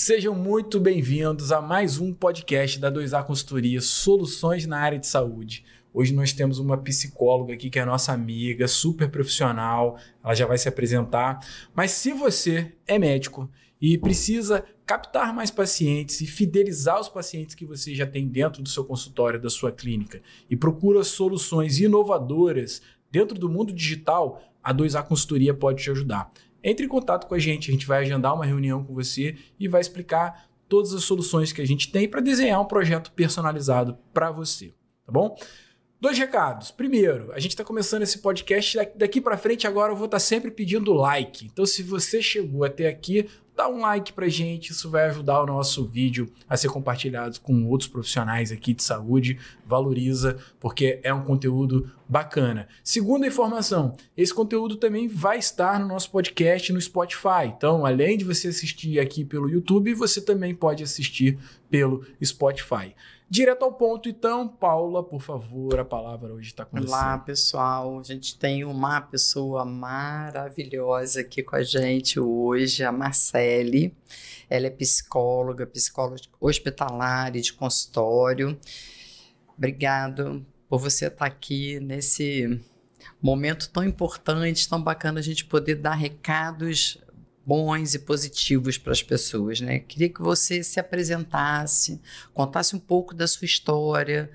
Sejam muito bem-vindos a mais um podcast da 2A Consultoria, Soluções na Área de Saúde. Hoje nós temos uma psicóloga aqui que é nossa amiga, super profissional, ela já vai se apresentar. Mas se você é médico e precisa captar mais pacientes e fidelizar os pacientes que você já tem dentro do seu consultório, da sua clínica, e procura soluções inovadoras dentro do mundo digital, a 2A Consultoria pode te ajudar. Entre em contato com a gente vai agendar uma reunião com você e vai explicar todas as soluções que a gente tem para desenhar um projeto personalizado para você, tá bom? 2 recados. Primeiro, a gente está começando esse podcast, daqui para frente agora eu vou estar sempre pedindo like. Então se você chegou até aqui, dá um like pra gente, isso vai ajudar o nosso vídeo a ser compartilhado com outros profissionais aqui de saúde, valoriza, porque é um conteúdo bacana. Segunda informação, esse conteúdo também vai estar no nosso podcast no Spotify, então além de você assistir aqui pelo YouTube, você também pode assistir pelo Spotify. Direto ao ponto, então, Paula, por favor, a palavra hoje está com você. Olá, pessoal. A gente tem uma pessoa maravilhosa aqui com a gente hoje, a Marcele. Ela é psicóloga hospitalar e de consultório. Obrigado por você estar aqui nesse momento tão importante, tão bacana a gente poder dar recados bons e positivos para as pessoas, né? Queria que você se apresentasse, contasse um pouco da sua história,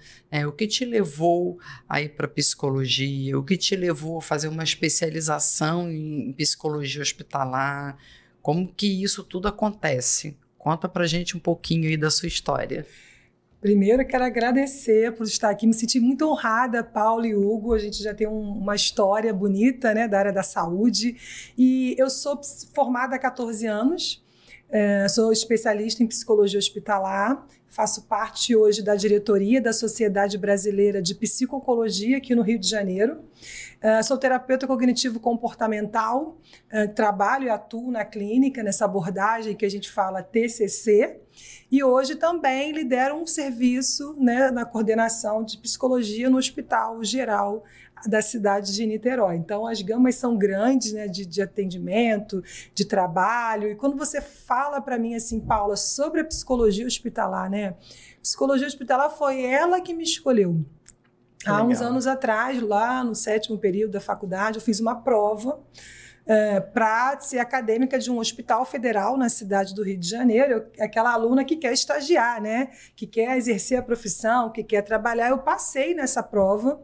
o que te levou a ir para psicologia, o que te levou a fazer uma especialização em psicologia hospitalar, como que isso tudo acontece? Conta para a gente um pouquinho aí da sua história. Primeiro, quero agradecer por estar aqui, me senti muito honrada, Paulo e Hugo, a gente já tem uma história bonita, né, da área da saúde, e eu sou formada há 14 anos, sou especialista em psicologia hospitalar, faço parte hoje da diretoria da Sociedade Brasileira de Psico-Oncologia aqui no Rio de Janeiro, sou terapeuta cognitivo-comportamental, trabalho e atuo na clínica, nessa abordagem que a gente fala TCC, e hoje também lidero um serviço, né, na coordenação de psicologia no Hospital Geral da cidade de Niterói. Então, as gamas são grandes, né, de atendimento, de trabalho. E quando você fala para mim assim, Paula, sobre a psicologia hospitalar, né? Psicologia hospitalar foi ela que me escolheu. Há uns anos atrás, lá no 7º período da faculdade, eu fiz uma prova para ser acadêmica de um hospital federal na cidade do Rio de Janeiro, aquela aluna que quer estagiar, né? Que quer exercer a profissão, que quer trabalhar. Eu passei nessa prova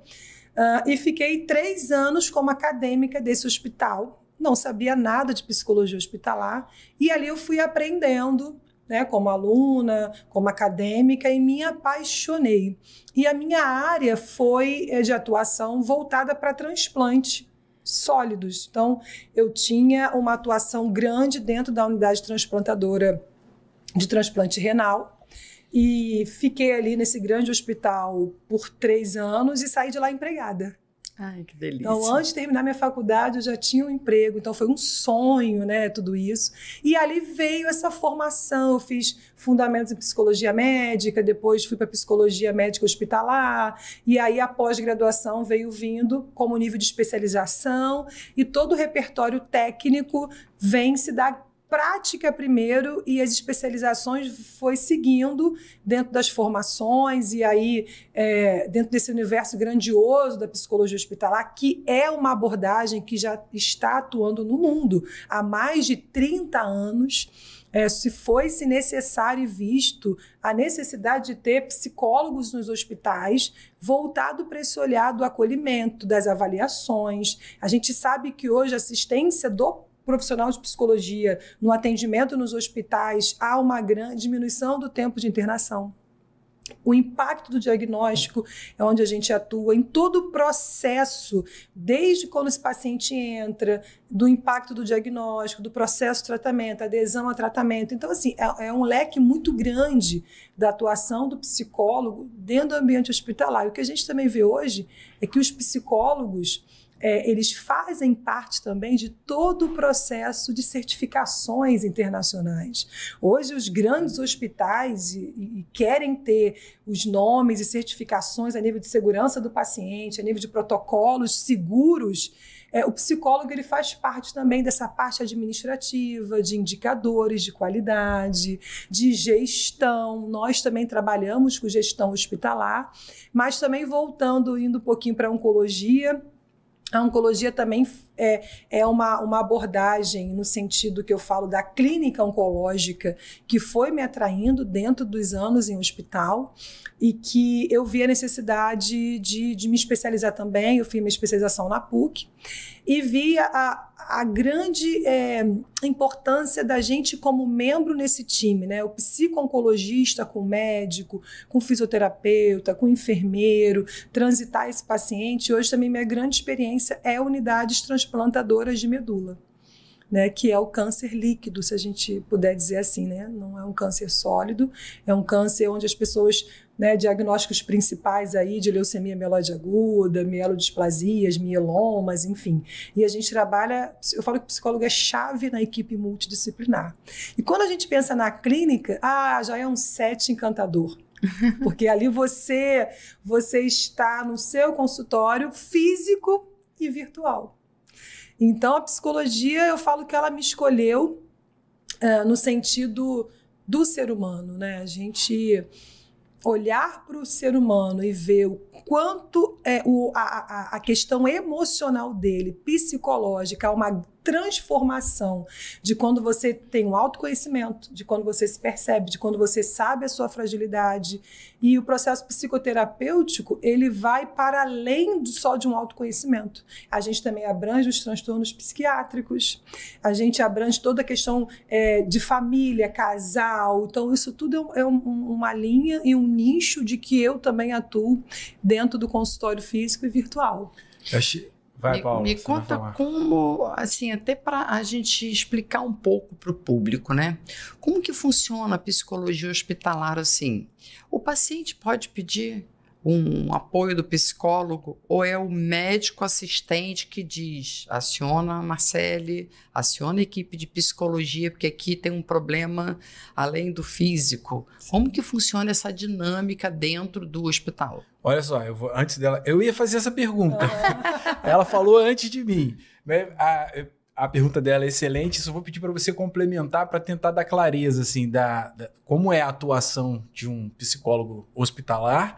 e fiquei 3 anos como acadêmica desse hospital. Não sabia nada de psicologia hospitalar e ali eu fui aprendendo, né, como aluna, como acadêmica, e me apaixonei. E a minha área foi de atuação voltada para transplante sólidos. Então, eu tinha uma atuação grande dentro da unidade transplantadora de transplante renal e fiquei ali nesse grande hospital por 3 anos e saí de lá empregada. Ai, que delícia. Então, antes de terminar minha faculdade, eu já tinha um emprego, então foi um sonho, né, tudo isso. E ali veio essa formação, eu fiz fundamentos em psicologia médica, depois fui para psicologia médica hospitalar, e aí a pós-graduação veio vindo como nível de especialização, e todo o repertório técnico vem se dar prática primeiro e as especializações foi seguindo dentro das formações e aí dentro desse universo grandioso da psicologia hospitalar, que é uma abordagem que já está atuando no mundo há mais de 30 anos, se necessário e visto a necessidade de ter psicólogos nos hospitais voltado para esse olhar do acolhimento, das avaliações. A gente sabe que hoje a assistência do profissional de psicologia no atendimento nos hospitais há uma grande diminuição do tempo de internação. O impacto do diagnóstico é onde a gente atua em todo o processo, desde quando esse paciente entra, do impacto do diagnóstico, do processo de tratamento, adesão a tratamento. Então, assim, é um leque muito grande da atuação do psicólogo dentro do ambiente hospitalar. E o que a gente também vê hoje é que os psicólogos eles fazem parte também de todo o processo de certificações internacionais. Hoje, os grandes hospitais querem ter os nomes e certificações a nível de segurança do paciente, a nível de protocolos seguros. O psicólogo ele faz parte também dessa parte administrativa, de indicadores de qualidade, de gestão. Nós também trabalhamos com gestão hospitalar, mas também indo um pouquinho para a oncologia. A oncologia também é uma abordagem no sentido que eu falo da clínica oncológica que foi me atraindo dentro dos anos em hospital e que eu vi a necessidade de me especializar também. Eu fiz minha especialização na PUC e vi a grande importância da gente como membro nesse time, né? O psico-oncologista com o médico, com o fisioterapeuta, com o enfermeiro, transitar esse paciente. Hoje também minha grande experiência é unidades transplantadoras de medula, né, que é o câncer líquido, se a gente puder dizer assim, né? Não é um câncer sólido, é um câncer onde as pessoas, né, diagnósticos principais aí de leucemia mieloide aguda, mielodisplasias, mielomas, enfim. E a gente trabalha, eu falo que o psicólogo é chave na equipe multidisciplinar. E quando a gente pensa na clínica, já é um set encantador. Porque ali você está no seu consultório físico e virtual. Então, a psicologia, eu falo que ela me escolheu no sentido do ser humano, né? A gente olhar para o ser humano e ver o quanto a questão emocional dele, psicológica, uma transformação de quando você tem um autoconhecimento, de quando você se percebe, de quando você sabe a sua fragilidade. E o processo psicoterapêutico, ele vai para além só de um autoconhecimento. A gente também abrange os transtornos psiquiátricos, a gente abrange toda a questão de família, casal. Então, isso tudo é uma linha e um nicho de que eu também atuo dentro do consultório físico e virtual. Vai, Paula, me conta como, assim, até para a gente explicar um pouco para o público, né? Como que funciona a psicologia hospitalar assim? O paciente pode pedir um apoio do psicólogo ou é o médico assistente que diz, aciona a Marcele, aciona a equipe de psicologia, porque aqui tem um problema além do físico. Sim. Como que funciona essa dinâmica dentro do hospital? Olha só, antes dela, eu ia fazer essa pergunta. Ela falou antes de mim. A pergunta dela é excelente, só vou pedir para você complementar para tentar dar clareza assim, como é a atuação de um psicólogo hospitalar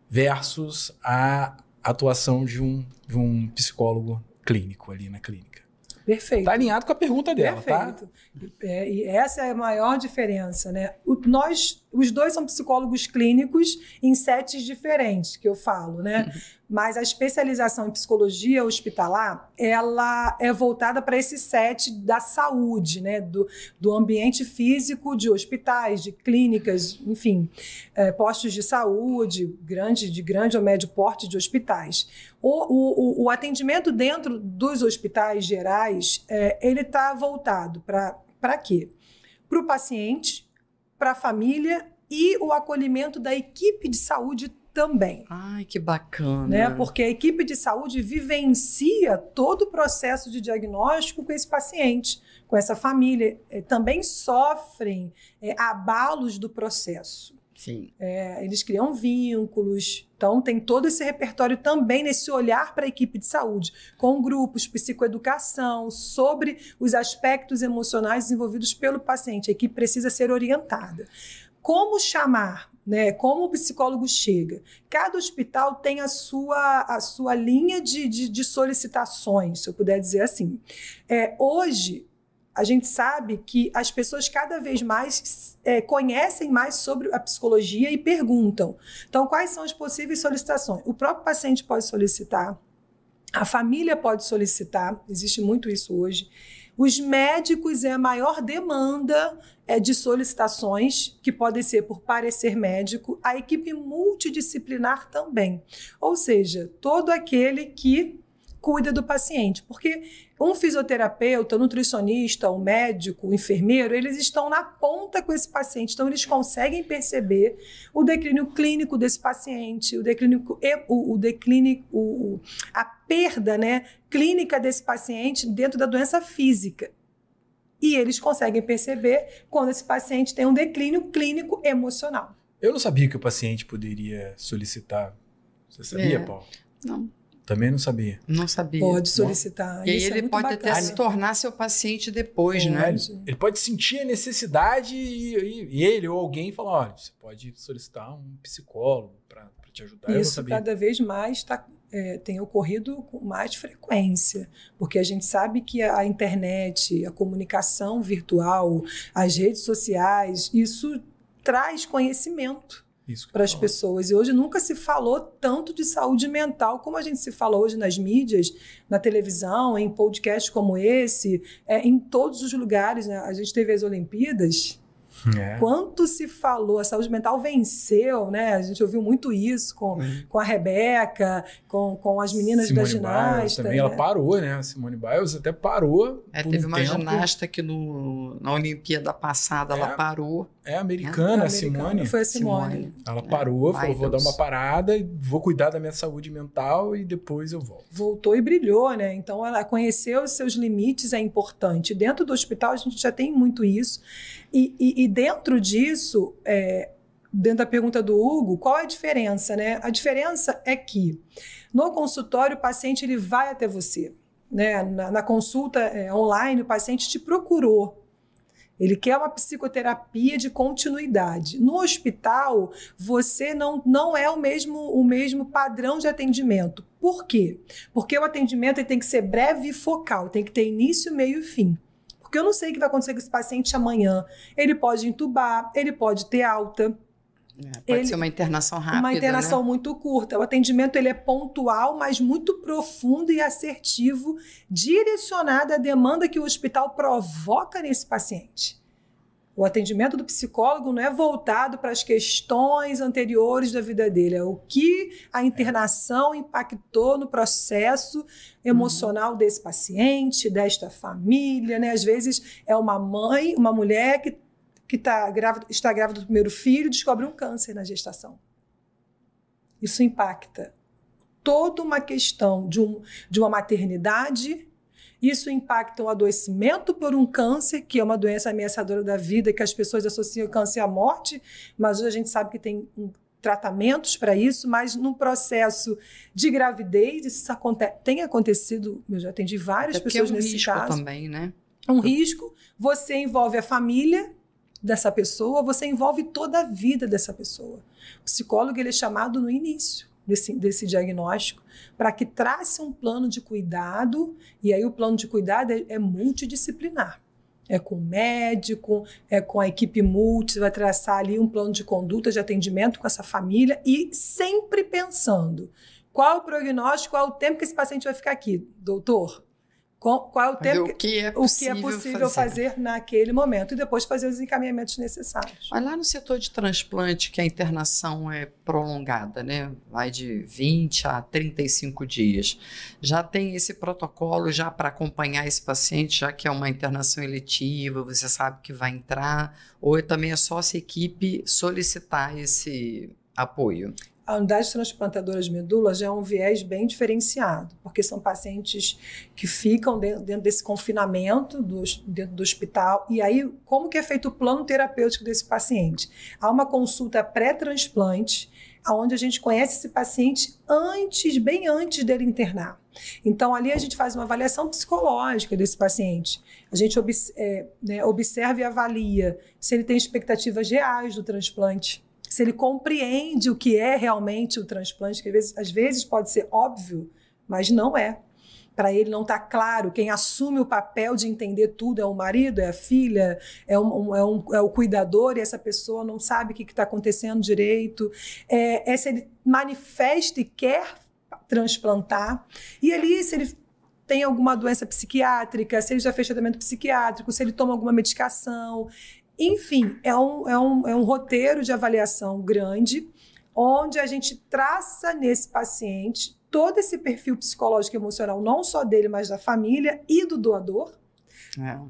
versus a atuação de um psicólogo clínico ali na clínica. Perfeito. Está alinhado com a pergunta dela, perfeito. Tá? E essa é a maior diferença, né? Os dois são psicólogos clínicos em sets diferentes, que eu falo, né? Mas a especialização em psicologia hospitalar, ela é voltada para esse set da saúde, né? Do ambiente físico de hospitais, de clínicas, enfim, postos de saúde, de grande ou médio porte de hospitais. O atendimento dentro dos hospitais gerais, ele está voltado para quê? Para o paciente, para a família e o acolhimento da equipe de saúde também. Ai, que bacana. Né? Porque a equipe de saúde vivencia todo o processo de diagnóstico com esse paciente, com essa família. Também sofrem abalos do processo. Sim. Eles criam vínculos, então tem todo esse repertório também nesse olhar para a equipe de saúde, com grupos, psicoeducação, sobre os aspectos emocionais desenvolvidos pelo paciente. A equipe precisa ser orientada. Como chamar, né? Como o psicólogo chega? Cada hospital tem a sua linha de solicitações, se eu puder dizer assim. Hoje, a gente sabe que as pessoas cada vez mais conhecem mais sobre a psicologia e perguntam. Então, quais são as possíveis solicitações? O próprio paciente pode solicitar, a família pode solicitar, existe muito isso hoje. Os médicos é a maior demanda de solicitações, que podem ser por parecer médico, a equipe multidisciplinar também. Ou seja, todo aquele que cuida do paciente, porque um fisioterapeuta, um nutricionista, um médico, um enfermeiro, eles estão na ponta com esse paciente, então eles conseguem perceber o declínio clínico desse paciente, a perda, né, clínica desse paciente dentro da doença física. E eles conseguem perceber quando esse paciente tem um declínio clínico emocional. Eu não sabia que o paciente poderia solicitar. Você sabia, Paulo? Não. Também não sabia. Não sabia. Pode solicitar. E aí Isso ele pode até se tornar seu paciente depois, né? Ele pode sentir a necessidade e ele ou alguém falar, olha, você pode solicitar um psicólogo para te ajudar. Isso cada vez mais tem ocorrido com mais frequência, porque a gente sabe que a internet, a comunicação virtual, as redes sociais, isso traz conhecimento para as pessoas. E hoje nunca se falou tanto de saúde mental como a gente se fala hoje nas mídias, na televisão, em podcasts como esse, em todos os lugares, né? A gente teve as Olimpíadas. Quanto se falou, a saúde mental venceu, né? A gente ouviu muito isso com a Rebeca, com as meninas Simone da ginástica. Também, né? Ela parou, né? A Simone Biles até parou. Teve uma ginasta que na Olimpíada passada ela parou. É americana, a Simone. Foi a Simone. Ela parou, falou, vou dar uma parada, vou cuidar da minha saúde mental e depois eu volto. Voltou e brilhou, né? Então ela conheceu os seus limites, é importante. Dentro do hospital a gente já tem muito isso. E dentro disso, dentro da pergunta do Hugo, qual é a diferença, né? A diferença é que no consultório o paciente ele vai até você, né? Na consulta online o paciente te procurou. Ele quer uma psicoterapia de continuidade. No hospital, você não é o mesmo padrão de atendimento. Por quê? Porque o atendimento ele tem que ser breve e focal, tem que ter início, meio e fim. Porque eu não sei o que vai acontecer com esse paciente amanhã. Ele pode entubar, ele pode ter alta. Pode ser uma internação rápida, uma internação muito curta. O atendimento ele é pontual, mas muito profundo e assertivo, direcionado à demanda que o hospital provoca nesse paciente. O atendimento do psicólogo não é voltado para as questões anteriores da vida dele, é o que a internação impactou no processo emocional desse paciente, desta família, né? Às vezes é uma mãe, uma mulher que está grávida do primeiro filho e descobre um câncer na gestação. Isso impacta toda uma questão de uma maternidade. Isso impacta o adoecimento por um câncer, que é uma doença ameaçadora da vida, que as pessoas associam câncer à morte, mas hoje a gente sabe que tem tratamentos para isso, mas no processo de gravidez, isso tem acontecido, eu já atendi várias pessoas nesse caso. É um risco também, né? Um risco, você envolve a família dessa pessoa, você envolve toda a vida dessa pessoa. O psicólogo ele é chamado no início desse diagnóstico para que trace um plano de cuidado, e aí o plano de cuidado é multidisciplinar. É com o médico, é com a equipe multi, vai traçar ali um plano de conduta de atendimento com essa família e sempre pensando qual é o prognóstico, qual é o tempo que esse paciente vai ficar aqui, doutor? Qual é o tempo o que é possível fazer naquele momento e depois fazer os encaminhamentos necessários. Mas lá no setor de transplante, que a internação é prolongada, né? Vai de 20 a 35 dias. Já tem esse protocolo já para acompanhar esse paciente, já que é uma internação eletiva, você sabe que vai entrar, ou também é só essa equipe solicitar esse apoio? A unidade transplantadora de medula já é um viés bem diferenciado, porque são pacientes que ficam dentro desse confinamento dentro do hospital. E aí, como que é feito o plano terapêutico desse paciente? Há uma consulta pré-transplante, onde a gente conhece esse paciente bem antes dele internar. Então, ali a gente faz uma avaliação psicológica desse paciente. A gente observa e avalia se ele tem expectativas reais do transplante, se ele compreende o que é realmente o transplante, que às vezes pode ser óbvio, mas não é. Para ele não está claro, quem assume o papel de entender tudo é o marido, é a filha, é o cuidador, e essa pessoa não sabe o que está acontecendo direito. Se ele manifesta e quer transplantar, e ali se ele tem alguma doença psiquiátrica, se ele já fez tratamento psiquiátrico, se ele toma alguma medicação. Enfim, é um roteiro de avaliação grande, onde a gente traça nesse paciente todo esse perfil psicológico e emocional, não só dele, mas da família e do doador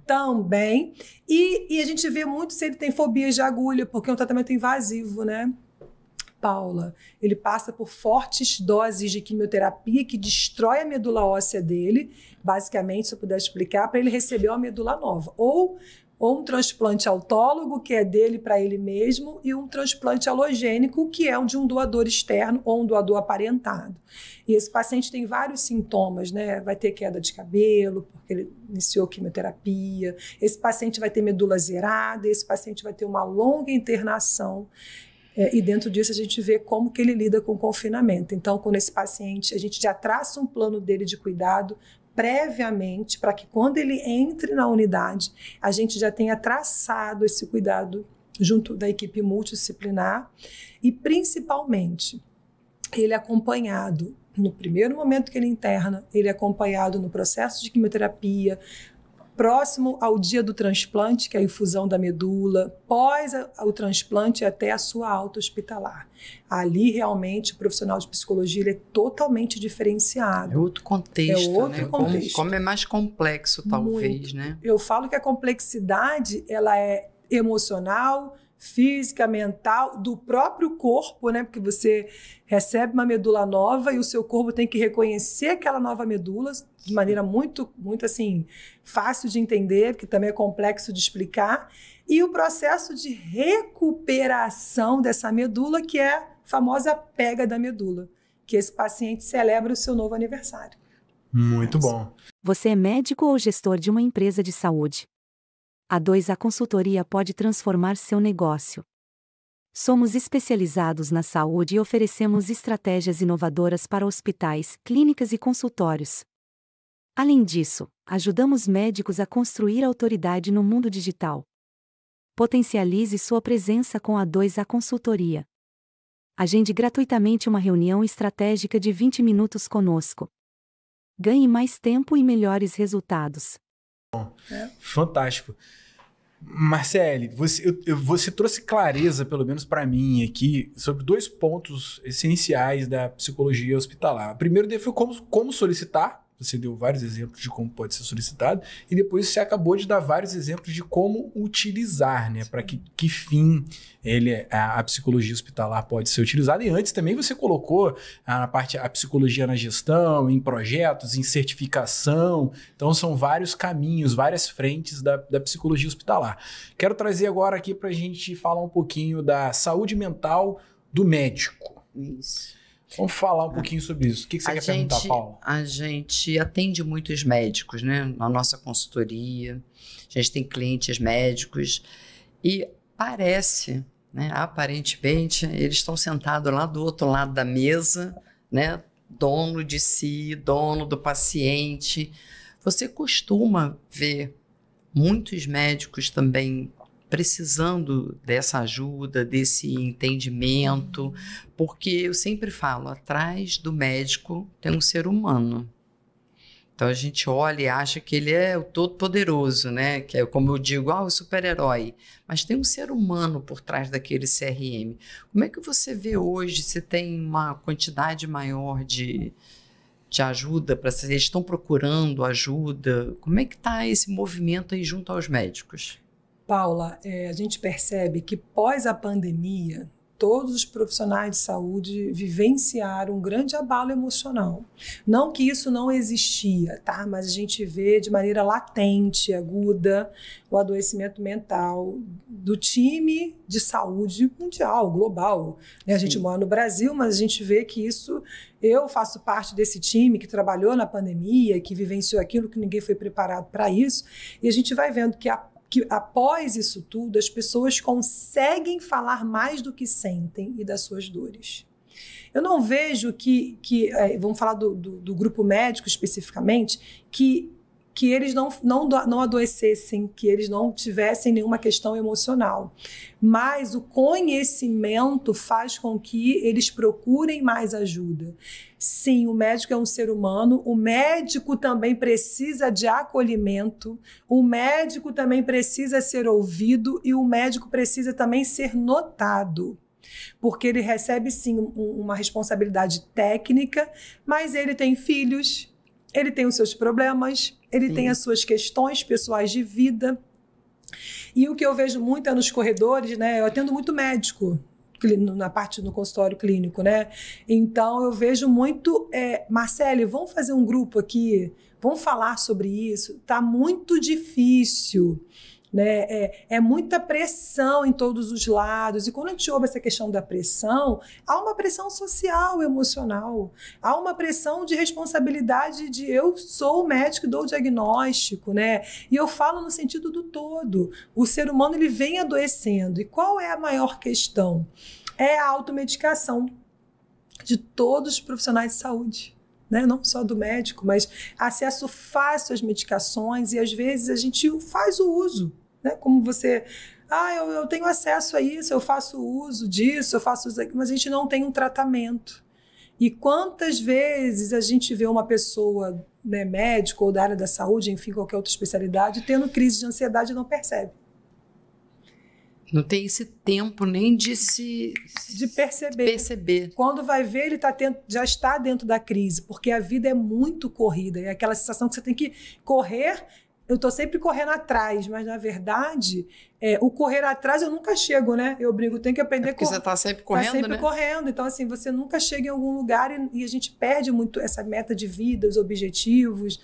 também. E a gente vê muito se ele tem fobias de agulha, porque é um tratamento invasivo, né? Paula, ele passa por fortes doses de quimioterapia que destrói a medula óssea dele, basicamente, se eu puder explicar, para ele receber uma medula nova. Ou um transplante autólogo, que é dele para ele mesmo, e um transplante halogênico, que é de um doador externo ou um doador aparentado. E esse paciente tem vários sintomas, né? Vai ter queda de cabelo, porque ele iniciou quimioterapia, esse paciente vai ter medula zerada, esse paciente vai ter uma longa internação, e dentro disso a gente vê como que ele lida com o confinamento. Então, quando esse paciente, a gente já traça um plano dele de cuidado previamente, para que quando ele entre na unidade, a gente já tenha traçado esse cuidado junto da equipe multidisciplinar e, principalmente, ele é acompanhado, no primeiro momento que ele interna, ele é acompanhado no processo de quimioterapia, próximo ao dia do transplante, que é a infusão da medula, pós o transplante até a sua alta hospitalar. Ali, realmente, o profissional de psicologia ele é totalmente diferenciado. É outro contexto, é outro né? contexto. Como é mais complexo, talvez, né? Eu falo que a complexidade ela é emocional, física, mental, do próprio corpo, né? Porque você recebe uma medula nova e o seu corpo tem que reconhecer aquela nova medula de maneira muito, muito assim, fácil de entender, porque também é complexo de explicar. E o processo de recuperação dessa medula, que é a famosa pega da medula, que esse paciente celebra o seu novo aniversário. Muito bom. Você é médico ou gestor de uma empresa de saúde? A 2A Consultoria pode transformar seu negócio. Somos especializados na saúde e oferecemos estratégias inovadoras para hospitais, clínicas e consultórios. Além disso, ajudamos médicos a construir autoridade no mundo digital. Potencialize sua presença com a 2A Consultoria. Agende gratuitamente uma reunião estratégica de 20 minutos conosco. Ganhe mais tempo e melhores resultados. Fantástico. Marcele, você trouxe clareza, pelo menos para mim aqui, sobre 2 pontos essenciais da psicologia hospitalar. O primeiro dele foi como solicitar. Você deu vários exemplos de como pode ser solicitado, e depois você acabou de dar vários exemplos de como utilizar, né? Para que fim a psicologia hospitalar pode ser utilizada. E antes também você colocou a psicologia na gestão, em projetos, em certificação. Então são vários caminhos, várias frentes da psicologia hospitalar. Quero trazer agora aqui para a gente falar um pouquinho da saúde mental do médico. Isso. Vamos falar um pouquinho sobre isso. O que você quer perguntar, Paula? A gente atende muitos médicos, né? Na nossa consultoria. A gente tem clientes médicos e parece, né? Aparentemente, eles estão sentados lá do outro lado da mesa, né? Dono de si, dono do paciente. Você costuma ver muitos médicos também precisando dessa ajuda, desse entendimento, porque eu sempre falo, atrás do médico tem um ser humano. Então a gente olha e acha que ele é o todo-poderoso, né? Que é como eu digo, o super-herói. Mas tem um ser humano por trás daquele CRM. Como é que você vê hoje, se tem uma quantidade maior de ajuda, eles estão procurando ajuda? Como é que está esse movimento aí junto aos médicos? Paula, a gente percebe que pós a pandemia, todos os profissionais de saúde vivenciaram um grande abalo emocional. Não que isso não existia, tá? Mas a gente vê de maneira latente, aguda, o adoecimento mental do time de saúde mundial, global. A gente mora no Brasil, mas a gente vê que isso... Eu faço parte desse time que trabalhou na pandemia, que vivenciou aquilo, que ninguém foi preparado para isso, e a gente vai vendo que após isso tudo, as pessoas conseguem falar mais do que sentem e das suas dores. Eu não vejo vamos falar do grupo médico especificamente, que eles não adoecessem, que eles não tivessem nenhuma questão emocional. Mas o conhecimento faz com que eles procurem mais ajuda. Sim, o médico é um ser humano, o médico também precisa de acolhimento, o médico também precisa ser ouvido e o médico precisa também ser notado. Porque ele recebe, sim, uma responsabilidade técnica, mas ele tem filhos, ele tem os seus problemas, ele tem as suas questões pessoais de vida. E o que eu vejo muito é nos corredores, né? Eu atendo muito médico, na parte no consultório clínico, né? Então eu vejo muito, Marcele, vamos fazer um grupo aqui, vamos falar sobre isso. Tá muito difícil, né? É muita pressão em todos os lados. E quando a gente ouve essa questão da pressão, há uma pressão social, emocional, há uma pressão de responsabilidade de eu sou o médico e dou o diagnóstico, né? E eu falo no sentido do todo. O ser humano ele vem adoecendo. E qual é a maior questão? É a automedicação de todos os profissionais de saúde. Né? Não só do médico, mas acesso fácil às medicações e às vezes a gente faz o uso, né? Como você, eu tenho acesso a isso, eu faço uso disso, eu faço uso daquilo, mas a gente não tem um tratamento. E quantas vezes a gente vê uma pessoa, né, médico ou da área da saúde, enfim, qualquer outra especialidade, tendo crise de ansiedade e não percebe. Não tem esse tempo nem de perceber. Quando vai ver, ele já está dentro da crise, porque a vida é muito corrida. É aquela sensação que você tem que correr. Eu estou sempre correndo atrás, mas na verdade, o correr atrás eu nunca chego, né? Eu brinco, tem que aprender a correr. Porque você está sempre correndo, né? Está sempre né? correndo. Então, assim, você nunca chega em algum lugar e a gente perde muito essa meta de vida, os objetivos.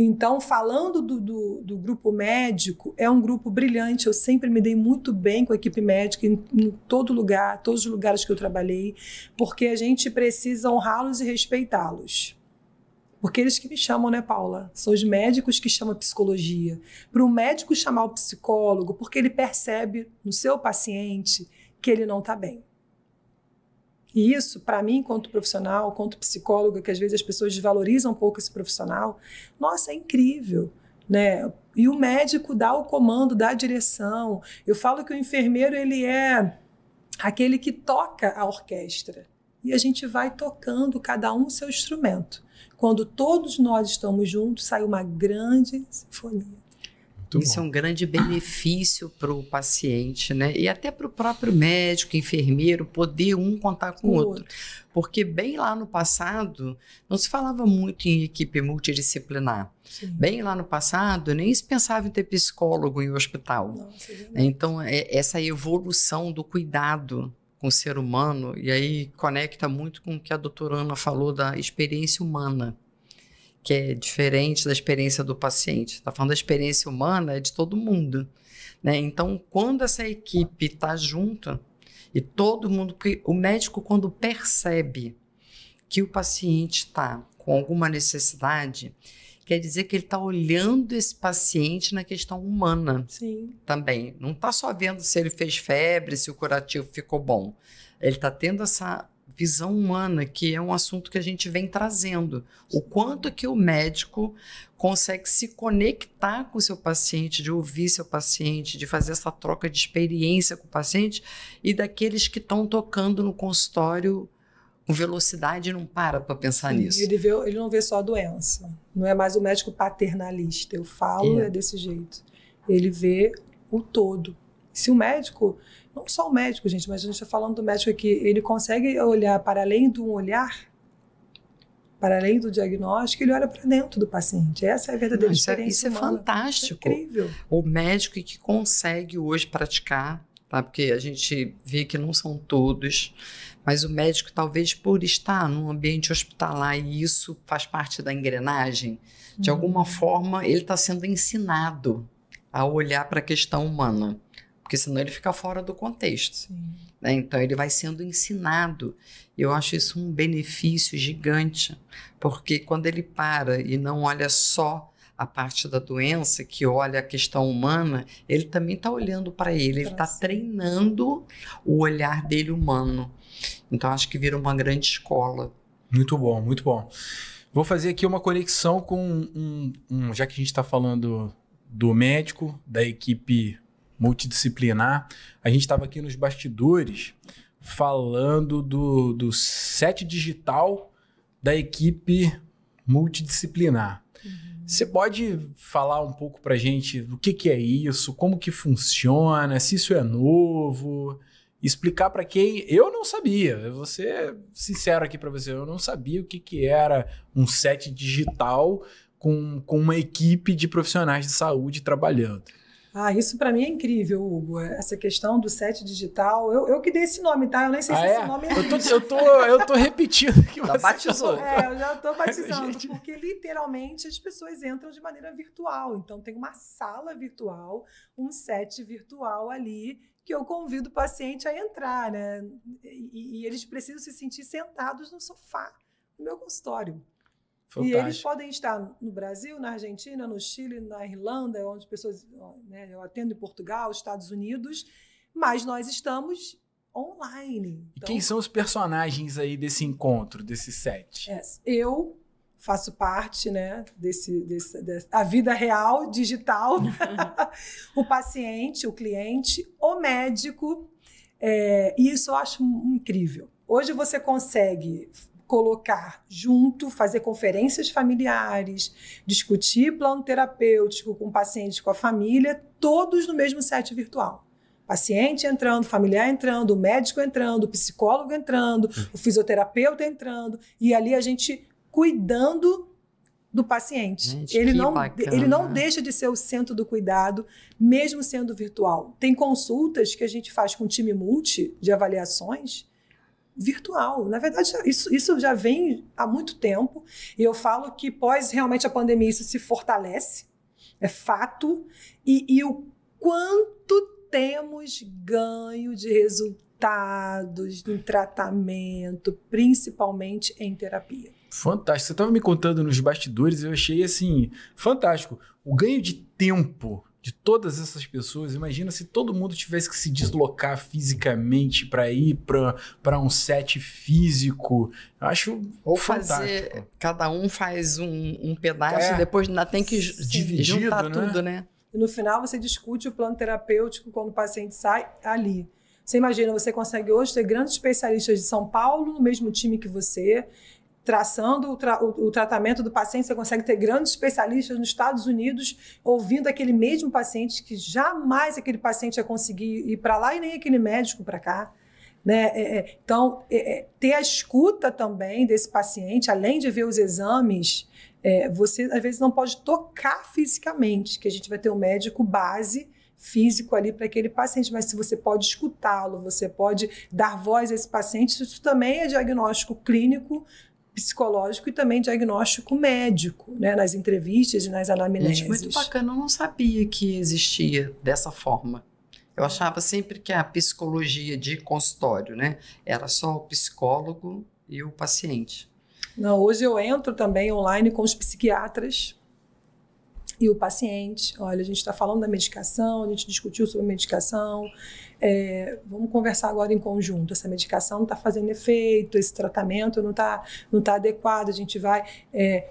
Então, falando do grupo médico, é um grupo brilhante. Eu sempre me dei muito bem com a equipe médica em todo lugar, todos os lugares que eu trabalhei, porque a gente precisa honrá-los e respeitá-los. Porque eles que me chamam, né, Paula? São os médicos que chamam a psicologia. Para o médico chamar o psicólogo, porque ele percebe no seu paciente que ele não está bem. E isso, para mim, enquanto profissional, enquanto psicóloga, que às vezes as pessoas desvalorizam um pouco esse profissional, nossa, é incrível, né? E o médico dá o comando, dá a direção. Eu falo que o enfermeiro, ele é aquele que toca a orquestra. E a gente vai tocando cada um o seu instrumento. Quando todos nós estamos juntos, sai uma grande sinfonia. Isso é um grande benefício para o paciente, né? E até para o próprio médico, enfermeiro, poder um contar com o outro. Porque bem lá no passado, não se falava muito em equipe multidisciplinar. Sim. Bem lá no passado, nem se pensava em ter psicólogo em hospital. Nossa, então, essa evolução do cuidado com o ser humano, e aí conecta muito com o que a doutora Ana falou da experiência humana, que é diferente da experiência do paciente. Está falando da experiência humana, é de todo mundo, né? Então, quando essa equipe está junta e todo mundo... O médico, quando percebe que o paciente está com alguma necessidade, quer dizer que ele está olhando esse paciente na questão humana. Sim. Também. Não está só vendo se ele fez febre, se o curativo ficou bom. Ele está tendo essa visão humana, que é um assunto que a gente vem trazendo. O quanto que o médico consegue se conectar com o seu paciente, de ouvir seu paciente, de fazer essa troca de experiência com o paciente, e daqueles que estão tocando no consultório com velocidade, não para pensar nisso. Ele não vê só a doença. Não é mais o médico paternalista. Eu falo, é desse jeito. Ele vê o todo. Se o médico... Não só o médico, gente, mas a gente está falando do médico aqui, ele consegue olhar para além do olhar, para além do diagnóstico, ele olha para dentro do paciente. Essa é a verdadeira experiência humana. Isso é fantástico. É incrível. O médico que consegue hoje praticar, tá? Porque a gente vê que não são todos, mas o médico, talvez por estar num ambiente hospitalar, e isso faz parte da engrenagem, de alguma forma ele está sendo ensinado a olhar para a questão humana. Porque senão ele fica fora do contexto. Né? Então, ele vai sendo ensinado. Eu acho isso um benefício gigante, porque quando ele para e não olha só a parte da doença, que olha a questão humana, ele também está olhando para ele está treinando o olhar dele humano. Então, acho que vira uma grande escola. Muito bom, muito bom. Vou fazer aqui uma conexão com já que a gente está falando do médico, da equipe multidisciplinar, a gente estava aqui nos bastidores falando do set digital da equipe multidisciplinar. Você pode falar um pouco para a gente o que é isso, como que funciona, se isso é novo, explicar para quem... Eu não sabia, eu vou ser sincero aqui para você, eu não sabia o que era um set digital com uma equipe de profissionais de saúde trabalhando. Isso para mim é incrível, Hugo. Essa questão do set digital, eu que dei esse nome, tá? Eu nem sei se esse nome existe. Eu tô repetindo que você batizou. Eu já tô batizando, porque literalmente as pessoas entram de maneira virtual. Então tem uma sala virtual, um set virtual ali, que eu convido o paciente a entrar, né? E eles precisam se sentir sentados no sofá do meu consultório. Fantástico. E eles podem estar no Brasil, na Argentina, no Chile, na Irlanda, onde pessoas, né, eu atendo em Portugal, Estados Unidos, mas nós estamos online. E quem são os personagens aí desse encontro, desse set? Eu faço parte, né, da vida real, digital, o paciente, o cliente, o médico, e isso eu acho incrível. Hoje você consegue colocar junto, fazer conferências familiares, discutir plano terapêutico com o paciente, com a família, todos no mesmo set virtual. Paciente entrando, familiar entrando, o médico entrando, o psicólogo entrando, o fisioterapeuta entrando, e ali a gente cuidando do paciente. Gente, ele não deixa de ser o centro do cuidado, mesmo sendo virtual. Tem consultas que a gente faz com time multi de avaliações virtual. Na verdade, isso já vem há muito tempo, e eu falo que pós realmente a pandemia isso se fortalece, é fato, e o quanto temos ganho de resultados em tratamento, principalmente em terapia. Fantástico. Você estava me contando nos bastidores, eu achei assim, fantástico. O ganho de tempo de todas essas pessoas, imagina se todo mundo tivesse que se deslocar fisicamente para ir para um set físico. Eu acho ou fantástico. Cada um faz um pedaço e depois ainda tem que juntar tudo, né? E no final você discute o plano terapêutico quando o paciente sai ali. Você imagina, você consegue hoje ter grandes especialistas de São Paulo no mesmo time que você, traçando o tratamento do paciente, você consegue ter grandes especialistas nos Estados Unidos ouvindo aquele mesmo paciente, que jamais aquele paciente ia conseguir ir para lá e nem aquele médico para cá. Né? Então, ter a escuta também desse paciente, além de ver os exames, você às vezes não pode tocar fisicamente, que a gente vai ter um médico base físico ali para aquele paciente, mas se você pode escutá-lo, você pode dar voz a esse paciente, isso também é diagnóstico clínico, psicológico e também diagnóstico médico, né, nas entrevistas e nas anamneses. Gente, muito bacana, eu não sabia que existia dessa forma. Eu achava sempre que a psicologia de consultório, né, era só o psicólogo e o paciente. Não, hoje eu entro também online com os psiquiatras e o paciente. Olha, a gente está falando da medicação, a gente discutiu sobre medicação, vamos conversar agora em conjunto. Essa medicação não está fazendo efeito, esse tratamento não tá adequado, a gente vai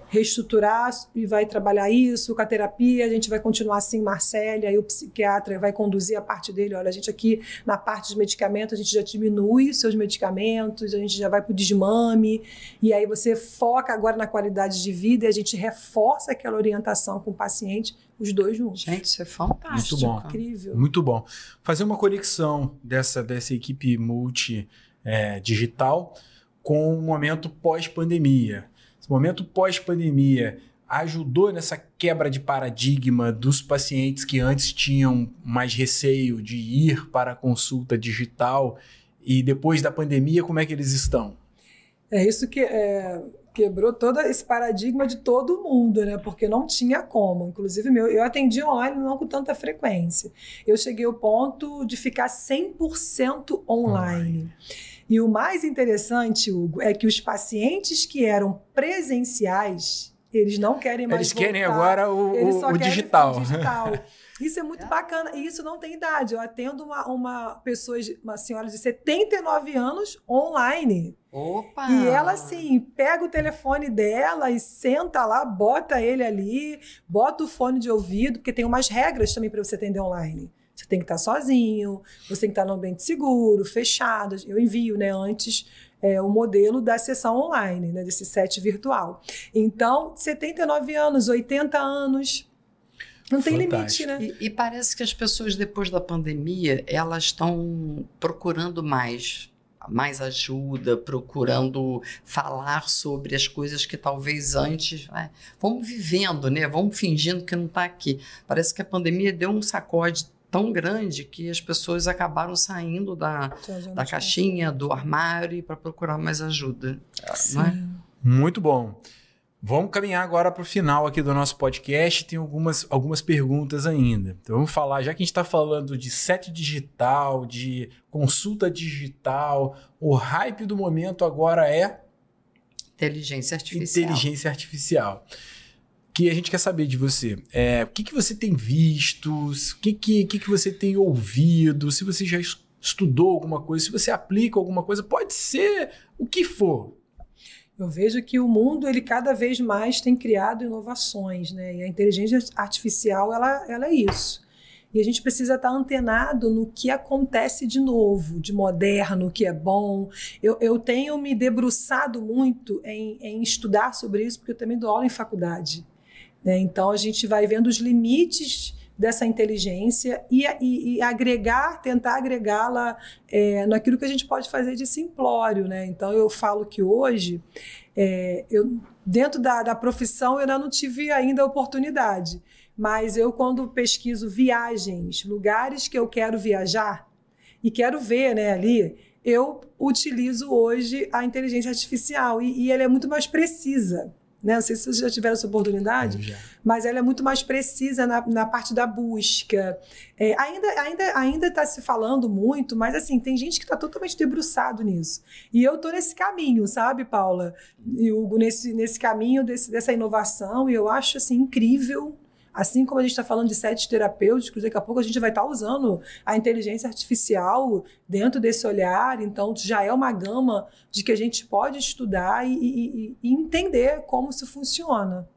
reestruturar e vai trabalhar isso com a terapia, a gente vai continuar assim, Marcele, aí o psiquiatra vai conduzir a parte dele. Olha, a gente aqui na parte de medicamento, a gente já diminui os seus medicamentos, a gente já vai para o desmame, e aí você foca agora na qualidade de vida e a gente reforça aquela orientação com o paciente, os dois juntos. Gente, isso é fantástico. Muito bom. Incrível. Muito bom. Fazer uma conexão dessa equipe multi-digital com o momento pós-pandemia. Esse momento pós-pandemia ajudou nessa quebra de paradigma dos pacientes que antes tinham mais receio de ir para a consulta digital, e depois da pandemia, como é que eles estão? É isso que quebrou todo esse paradigma de todo mundo, né? Porque não tinha como. Inclusive, eu atendi online não com tanta frequência. Eu cheguei ao ponto de ficar 100% online. E o mais interessante, Hugo, é que os pacientes que eram presenciais, eles não querem mais Eles voltar. querem agora o digital. Isso é muito bacana. E isso não tem idade. Eu atendo uma senhora de 79 anos online. Opa! E ela, assim, pega o telefone dela e senta lá, bota ele ali, bota o fone de ouvido, porque tem umas regras também para você atender online. Você tem que estar sozinho, você tem que estar num ambiente seguro, fechado. Eu envio, né, antes o modelo da sessão online, né, desse set virtual. Então, 79 anos, 80 anos... Não tem limite, né? E parece que as pessoas, depois da pandemia, elas estão procurando mais mais ajuda, procurando falar sobre as coisas que talvez antes... vamos vivendo, né? Vamos fingindo que não está aqui. Parece que a pandemia deu um sacode tão grande que as pessoas acabaram saindo da caixinha, do armário para procurar mais ajuda. Não é? Muito bom. Vamos caminhar agora para o final aqui do nosso podcast. Tem algumas perguntas ainda. Então vamos falar, já que a gente está falando de set digital, de consulta digital, o hype do momento agora é... Inteligência artificial. Inteligência artificial. Que a gente quer saber de você. O que você tem visto? O que você tem ouvido? Se você já estudou alguma coisa, se você aplica alguma coisa, pode ser o que for. Eu vejo que o mundo, ele cada vez mais tem criado inovações, né? E a inteligência artificial, ela é isso. E a gente precisa estar antenado no que acontece de novo, de moderno, o que é bom. Eu tenho me debruçado muito em estudar sobre isso, porque eu também dou aula em faculdade, né? Então, a gente vai vendo os limites dessa inteligência e tentar agregá-la naquilo que a gente pode fazer de simplório, né? Então, eu falo que hoje, dentro da profissão, eu ainda não tive ainda a oportunidade, mas eu, quando pesquiso viagens, lugares que eu quero viajar e quero ver, né, ali, eu utilizo hoje a inteligência artificial e ela é muito mais precisa. Né? Não sei se vocês já tiveram essa oportunidade, mas ela é muito mais precisa na parte da busca. Ainda está se falando muito, mas assim, tem gente que está totalmente debruçado nisso. E eu estou nesse caminho, sabe, Paula? E Hugo, nesse caminho dessa inovação, e eu acho assim, incrível. Assim como a gente está falando de sets terapêuticos, daqui a pouco a gente vai estar usando a inteligência artificial dentro desse olhar. Então, já é uma gama de que a gente pode estudar e entender como isso funciona.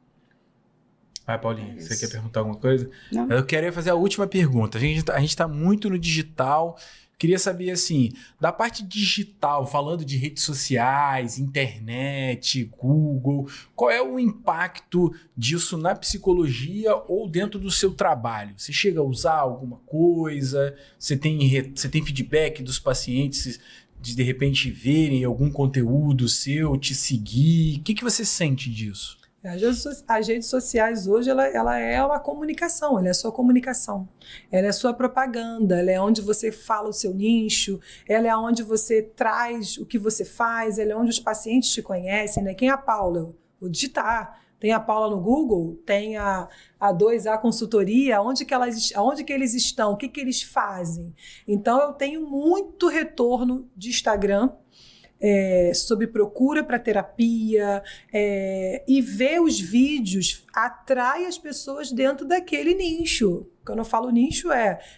Vai, Paulinha, você quer perguntar alguma coisa? Não. Eu queria fazer a última pergunta. A gente está muito no digital. Queria saber, assim, da parte digital, falando de redes sociais, internet, Google, qual é o impacto disso na psicologia ou dentro do seu trabalho? Você chega a usar alguma coisa? Você tem feedback dos pacientes de repente verem algum conteúdo seu, te seguir? O que você sente disso? As redes sociais hoje, ela é uma comunicação, ela é sua comunicação, ela é sua propaganda, ela é onde você fala o seu nicho, ela é onde você traz o que você faz, ela é onde os pacientes te conhecem, né? Quem é a Paula? Vou digitar. Tem a Paula no Google, tem a 2A Consultoria, onde que eles estão, o que eles fazem. Então, eu tenho muito retorno de Instagram, sobre procura para terapia, e ver os vídeos atrai as pessoas dentro daquele nicho. Quando eu falo nicho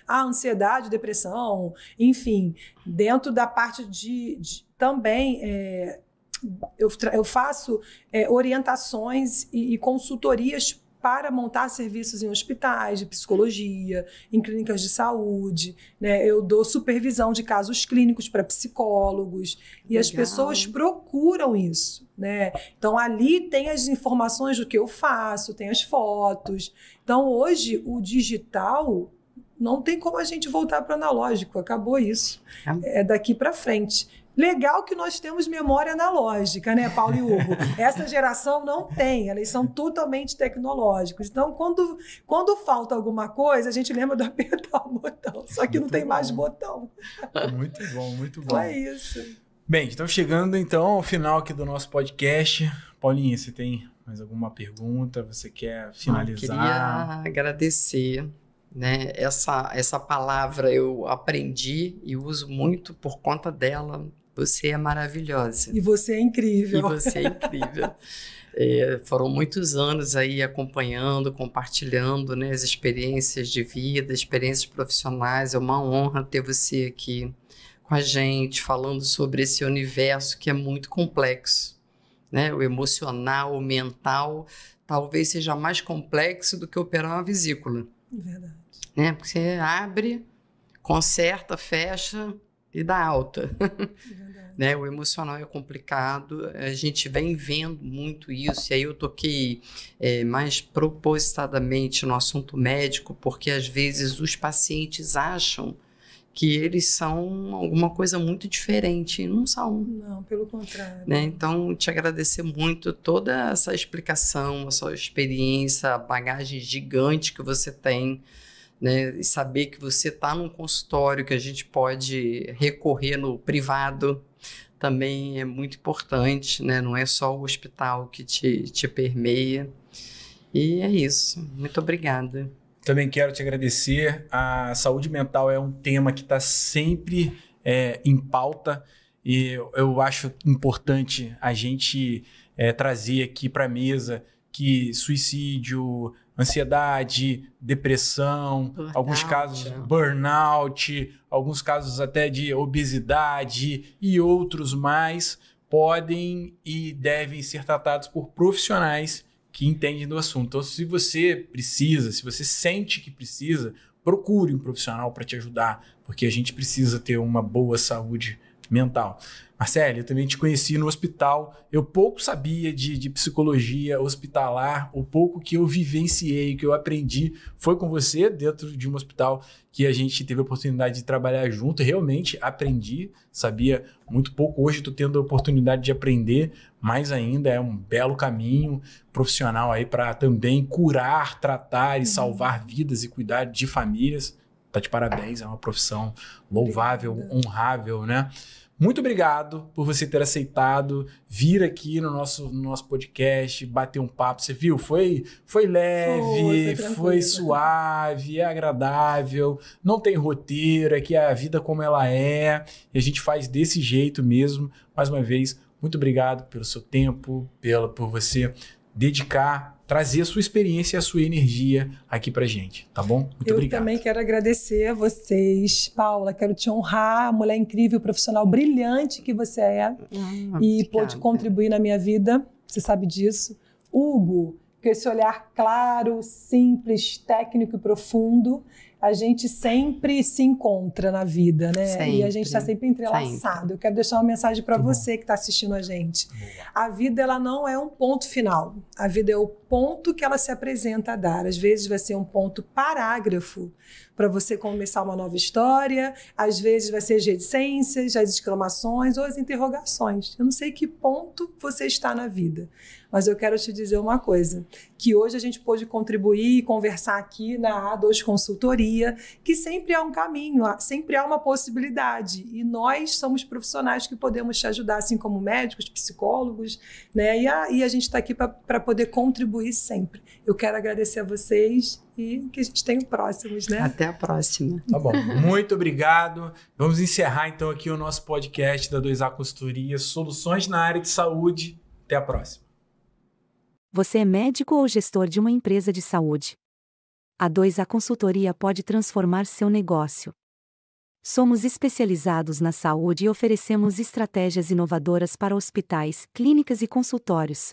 ansiedade, depressão, enfim, dentro da parte também eu faço orientações e consultorias para montar serviços em hospitais de psicologia, em clínicas de saúde, né? Eu dou supervisão de casos clínicos para psicólogos. E as pessoas procuram isso, né? Então, ali tem as informações do que eu faço, tem as fotos. Então, hoje, o digital não tem como a gente voltar para o analógico. Acabou isso. É daqui para frente. Legal que nós temos memória analógica, né, Paulo e Hugo? Essa geração não tem, elas são totalmente tecnológicas. Então, quando falta alguma coisa, a gente lembra de apertar o botão, só que não tem mais botão. Muito bom, muito bom. Então é isso. Bem, estamos chegando então ao final aqui do nosso podcast. Paulinha, você tem mais alguma pergunta? Você quer finalizar? Eu queria agradecer. Né? Essa palavra eu aprendi e uso muito por conta dela. Você é maravilhosa. E você é incrível. E você é incrível. Foram muitos anos aí acompanhando, compartilhando, né, as experiências de vida, experiências profissionais. É uma honra ter você aqui com a gente, falando sobre esse universo que é muito complexo. Né? O emocional, o mental, talvez seja mais complexo do que operar uma vesícula. Verdade. Né? Porque você abre, conserta, fecha e dá alta. Né? O emocional é complicado, a gente vem vendo muito isso, e aí eu toquei mais propositadamente no assunto médico, porque às vezes os pacientes acham que eles são alguma coisa muito diferente, e não são. Não, pelo contrário. Né? Então, te agradecer muito toda essa explicação, a sua experiência, a bagagem gigante que você tem, né? E saber que você está num consultório que a gente pode recorrer no privado também é muito importante, né? Não é só o hospital que te permeia. E é isso. Muito obrigada. Também quero te agradecer. A saúde mental é um tema que está sempre em pauta e eu acho importante a gente trazer aqui para a mesa que suicídio, ansiedade, depressão, Burnout. alguns casos burnout, alguns casos até de obesidade e outros mais podem e devem ser tratados por profissionais que entendem do assunto. Então, se você precisa, se você sente que precisa, procure um profissional para te ajudar, porque a gente precisa ter uma boa saúde mental. Marcele, eu também te conheci no hospital, eu pouco sabia de psicologia hospitalar, o pouco que eu vivenciei, que eu aprendi, foi com você dentro de um hospital que a gente teve a oportunidade de trabalhar junto, realmente aprendi, sabia muito pouco, hoje estou tendo a oportunidade de aprender mais ainda, é um belo caminho profissional aí para também curar, tratar e salvar vidas e cuidar de famílias. Tá de parabéns, é uma profissão louvável, honrável, né? Muito obrigado por você ter aceitado vir aqui no nosso podcast, bater um papo. Você viu? Foi leve, foi suave, é agradável, não tem roteiro, aqui é a vida como ela é, e a gente faz desse jeito mesmo. Mais uma vez, muito obrigado pelo seu tempo, por você dedicar, trazer a sua experiência e a sua energia aqui pra gente, tá bom? Muito obrigado. Eu também quero agradecer a vocês, Paula, quero te honrar, a mulher incrível, profissional brilhante que você é e pôde contribuir na minha vida, você sabe disso. Hugo, com esse olhar claro, simples, técnico e profundo, a gente sempre se encontra na vida, né? Sempre, e a gente está sempre entrelaçado. Sempre. Eu quero deixar uma mensagem para você que está assistindo a gente. Boa. A vida, ela não é um ponto final. A vida é o ponto que ela se apresenta a dar. Às vezes vai ser um ponto parágrafo para você começar uma nova história. Às vezes vai ser as reticências, as exclamações ou as interrogações. Eu não sei que ponto você está na vida, mas eu quero te dizer uma coisa, que hoje a gente pôde contribuir e conversar aqui na A2 Consultoria, que sempre há um caminho, sempre há uma possibilidade. E nós somos profissionais que podemos te ajudar, assim como médicos, psicólogos, né? E a gente está aqui para poder contribuir sempre. Eu quero agradecer a vocês e que a gente tenha próximos, né? Até a próxima. Tá bom, muito obrigado. Vamos encerrar então aqui o nosso podcast da 2A Consultoria, soluções na área de saúde. Até a próxima. Você é médico ou gestor de uma empresa de saúde? A 2A Consultoria pode transformar seu negócio. Somos especializados na saúde e oferecemos estratégias inovadoras para hospitais, clínicas e consultórios.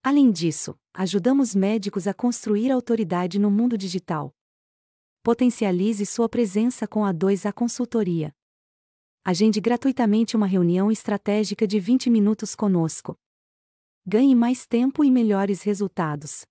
Além disso, ajudamos médicos a construir autoridade no mundo digital. Potencialize sua presença com a 2A Consultoria. Agende gratuitamente uma reunião estratégica de 20 minutos conosco. Ganhe mais tempo e melhores resultados.